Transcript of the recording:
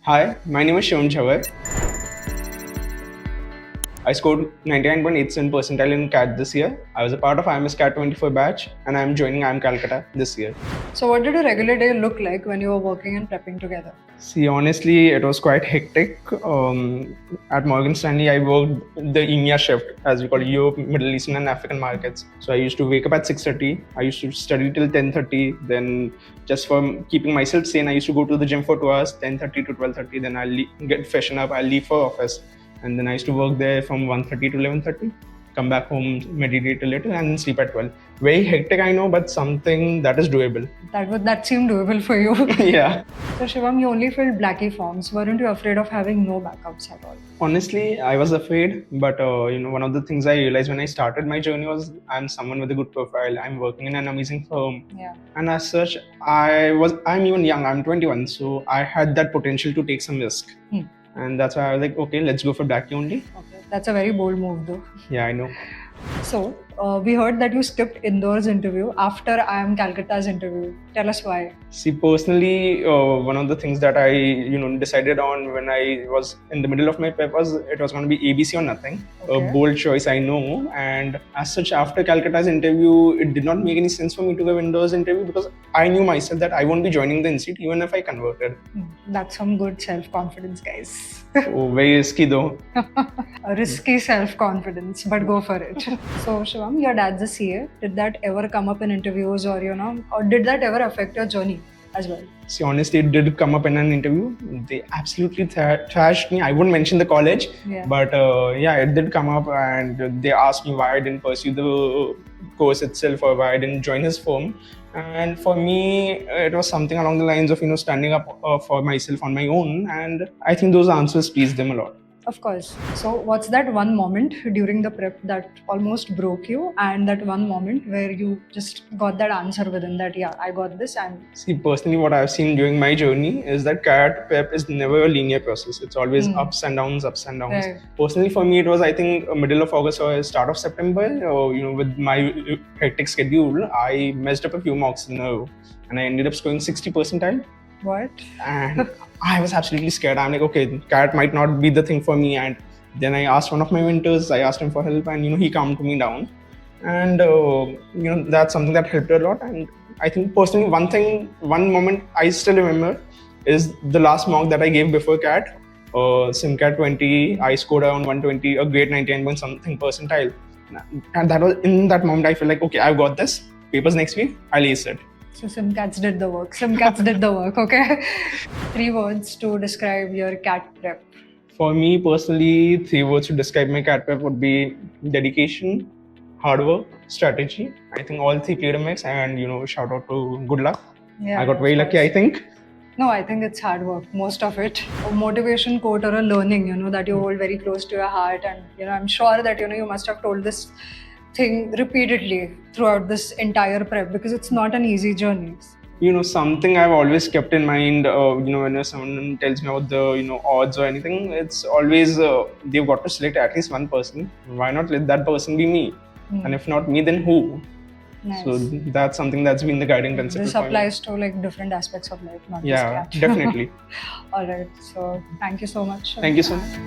Hi, my name is Shivams Dad. I scored 99.87 percentile in CAT this year. I was a part of IMS CAT 24 batch and I am joining IIM Calcutta this year. So what did a regular day look like when you were working and prepping together? See, honestly, it was quite hectic. At Morgan Stanley, I worked the EMEA shift, as we call it, Europe, Middle Eastern and African markets. So I used to wake up at 6:30. I used to study till 10:30. Then just for keeping myself sane, I used to go to the gym for 2 hours, 10:30 to 12:30. Then I'll get freshen up, I'll leave for office. And then I used to work there from 1:30 to 11:30, come back home, meditate a little, and then sleep at 12. Very hectic, I know, but something that is doable. That seemed doable for you. Yeah. So Shivam, you only filled blackie forms. Weren't you afraid of having no backups at all? Honestly, I was afraid, but one of the things I realized when I started my journey was I'm someone with a good profile. I'm working in an amazing firm. Yeah. And as such, I'm even young. I'm 21, so I had that potential to take some risk. And that's why I was like, okay, let's go for blackie only. Okay, that's a very bold move though. Yeah, I know. So, we heard that you skipped Indors interview after IIM Calcutta's interview. Tell us why. See, personally, one of the things that I, decided on when I was in the middle of my prep was it was going to be ABC or nothing. Okay. A bold choice, I know. And as such, after Calcutta's interview, it did not make any sense for me to go Indors interview because I knew myself that I won't be joining the institute even if I converted. That's some good self-confidence, guys. Oh, very risky though. A risky self-confidence, but go for it. So Shivam, your dad's a CA. Did that ever come up in interviews or did that ever affect your journey as well? See, honestly, it did come up in an interview. They absolutely trashed me. I wouldn't mention the college, but it did come up and they asked me why I didn't pursue the course itself or why I didn't join his firm. And for me, it was something along the lines of, standing up for myself on my own. And I think those answers pleased them a lot. Of course. So what's that one moment during the prep that almost broke you and that one moment where you just got that answer within that, yeah, I got this? And see, personally, what I've seen during my journey is that CAT prep is never a linear process. It's always ups and downs. Right. Personally, for me, it was, I think, middle of August or start of September. With my hectic schedule, I messed up a few mocks in a row and I ended up scoring 60 percentile. What? And I was absolutely scared. I'm like, okay, CAT might not be the thing for me. And then I asked one of my mentors, I asked him for help and, he calmed me down. And, that's something that helped a lot. And I think personally, one moment I still remember is the last mock that I gave before CAT, SimCAT 20, I scored around 120, a great 99 point something percentile. And that was in that moment, I feel like, okay, I've got this. Papers next week, I'll ace it. So SimCats did the work. SimCats did the work, okay? 3 words to describe your CAT prep. For me personally, 3 words to describe my CAT prep would be dedication, hard work, strategy. I think all 3 played a mix and, shout out to good luck. Yeah, I got very lucky, I think. No, I think it's hard work, most of it. A motivation quote or a learning, that you hold very close to your heart. And, I'm sure that, you must have told this thing repeatedly throughout this entire prep because it's not an easy journey. Something I've always kept in mind, when someone tells me about the, odds or anything, it's always they've got to select at least one person. Why not let that person be me? And if not me, then who? Nice. So that's something that's been the guiding principle. This applies to different aspects of life, not just CAT. Definitely. All right. So thank you so much. Thank you so much.